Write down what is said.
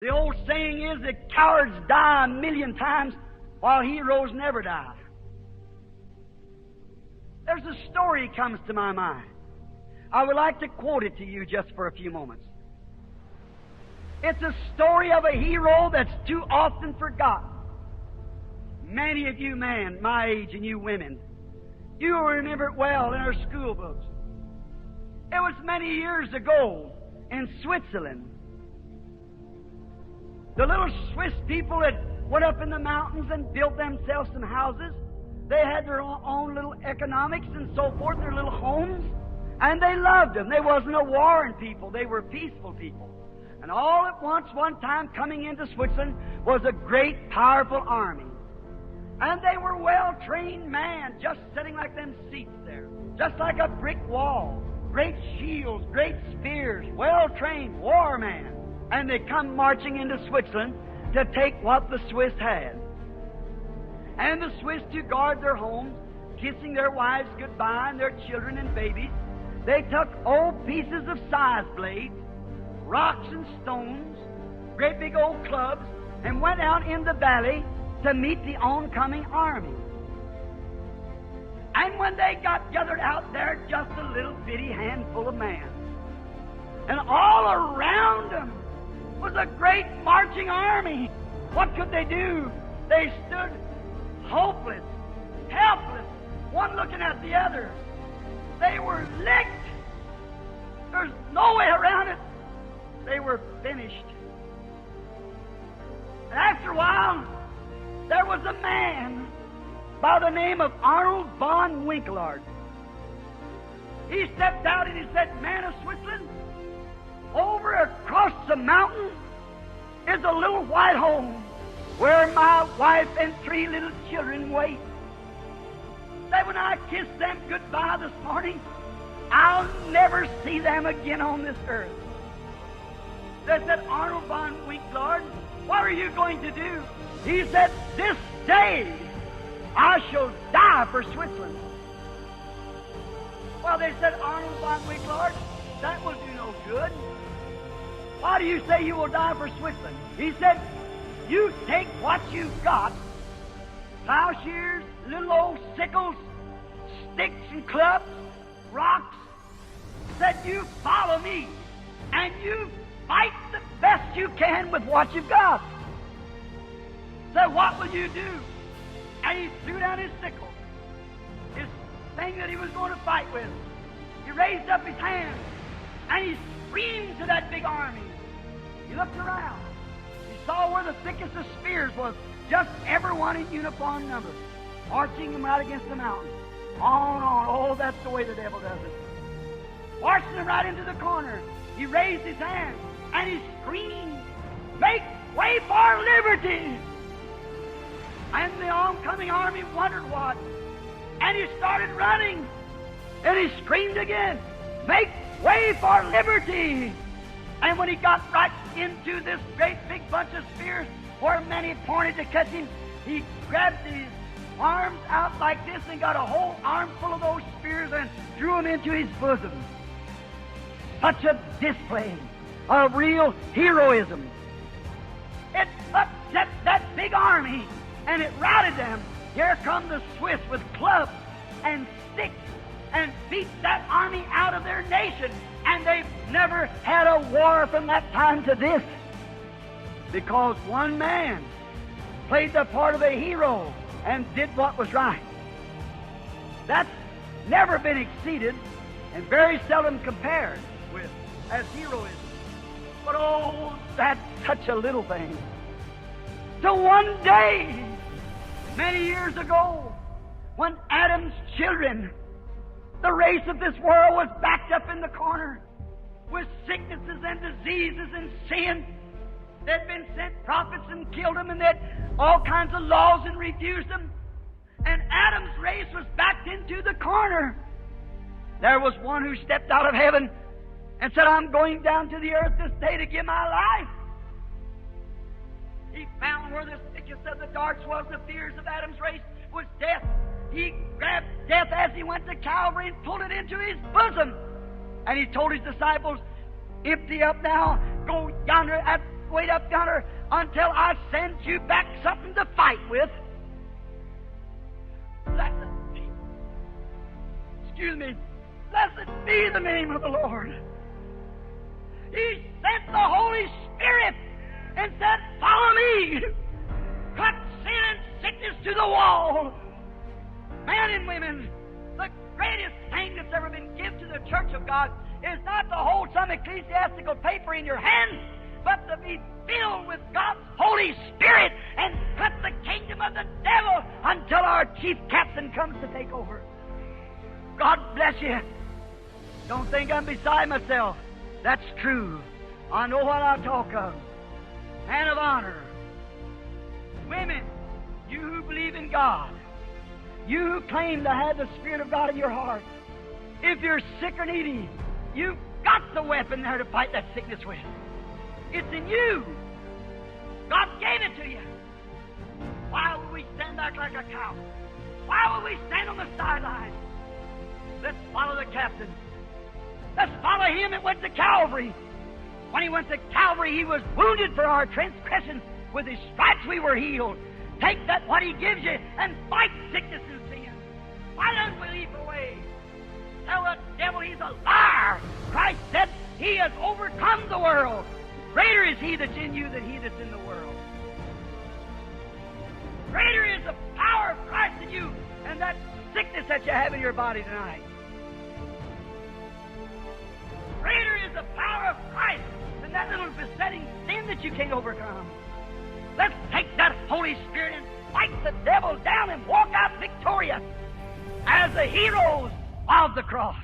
The old saying is that cowards die 1,000,000 times while heroes never die. There's a story comes to my mind. I would like to quote it to you just for a few moments. It's a story of a hero that's too often forgotten. Many of you men, my age, and you women, you will remember it well in our school books. It was many years ago in Switzerland. The little Swiss people had went up in the mountains and built themselves some houses. They had their own little economics and so forth, their little homes, and they loved them. They wasn't a warring people. They were peaceful people. And all at once, one time, coming into Switzerland was a great, powerful army. And they were well-trained men, just sitting like them seats there, just like a brick wall. Great shields, great spears, well-trained war men. And they come marching into Switzerland to take what the Swiss had. And the Swiss, to guard their homes, kissing their wives goodbye and their children and babies, they took old pieces of scythe blades, rocks and stones, great big old clubs, and went out in the valley to meet the oncoming army. And when they got gathered out there, just a little bitty handful of men. And all around them was a great marching army. What could they do? They stood hopeless, helpless, one looking at the other. They were licked. There's no way around it. They were finished. And after a while, there was a man by the name of Arnold von Winkelard. He stepped out and he said, "Man of Switzerland, over across the mountain is a little white home where my wife and 3 little children wait. That when I kiss them goodbye this morning, I'll never see them again on this earth." They said, "Arnold von Winkelard, what are you going to do?" He said, "This day I shall die for Switzerland." Well, they said, "Arnold von Winkelard, that will do no good. Why do you say you will die for Switzerland?" He said, "You take what you've got, plowshares, little old sickles, sticks and clubs, rocks, said you follow me, and you fight the best you can with what you've got." Said, "What will you do?" And he threw down his sickle, his thing that he was going to fight with. He raised up his hand, and he screamed to that big army. He looked around. He saw where the thickest of spears was, just everyone in uniform numbers, marching them right against the mountain. On. Oh, that's the way the devil does it. Marching them right into the corner. He raised his hand, and he screamed, "Make way for liberty!" And the oncoming army wondered what. And he started running. And he screamed again, "Make way for liberty!" And when he got right into this great big bunch of spears where many pointed to catch him, he grabbed his arms out like this and got a whole armful of those spears and threw them into his bosom. Such a display of real heroism. It upset that big army, and it routed them. Here come the Swiss with clubs and sticks and beat that army out of their nation. And they've never had a war from that time to this, because one man played the part of a hero and did what was right. That's never been exceeded and very seldom compared with as heroism. But oh, that's such a little thing. So one day, many years ago, when Adam's children, the race of this world, was backed up in the corner with sicknesses and diseases and sin, they'd been sent prophets and killed them, and they'd all kinds of laws and refused them. And Adam's race was backed into the corner. There was one who stepped out of heaven and said, "I'm going down to the earth this day to give my life." He found where the thickest of the darts was, the fears of Adam's race, was death. He grabbed death as he went to Calvary and pulled it into his bosom. And he told his disciples, "Empty up now, go yonder at wait up yonder until I send you back something to fight with. Blessed be. Excuse me. Blessed be the name of the Lord. He sent the Holy Spirit and said, follow me. Cut sin and sickness to the wall. Men and women, the greatest thing that's ever been given to the Church of God is not to hold some ecclesiastical paper in your hand, but to be filled with God's Holy Spirit and cut the kingdom of the devil until our chief captain comes to take over. God bless you. Don't think I'm beside myself. That's true. I know what I talk of. Man of honor. Women, you who believe in God, you who claim to have the Spirit of God in your heart, if you're sick or needy, you've got the weapon there to fight that sickness with. It's in you. God gave it to you. Why would we stand back like a cow? Why would we stand on the sidelines? Let's follow the captain. Let's follow him that went to Calvary. When he went to Calvary, he was wounded for our transgressions. With his stripes we were healed. Take that what he gives you and fight sickness and sin. Fight unbelief away. Tell the devil he's a liar. Christ said he has overcome the world. Greater is he that's in you than he that's in the world. Greater is the power of Christ in you and that sickness that you have in your body tonight. Greater is the power of Christ than that little besetting sin that you can't overcome. Let's take that Holy Spirit and fight the devil down and walk out victorious as the heroes of the cross.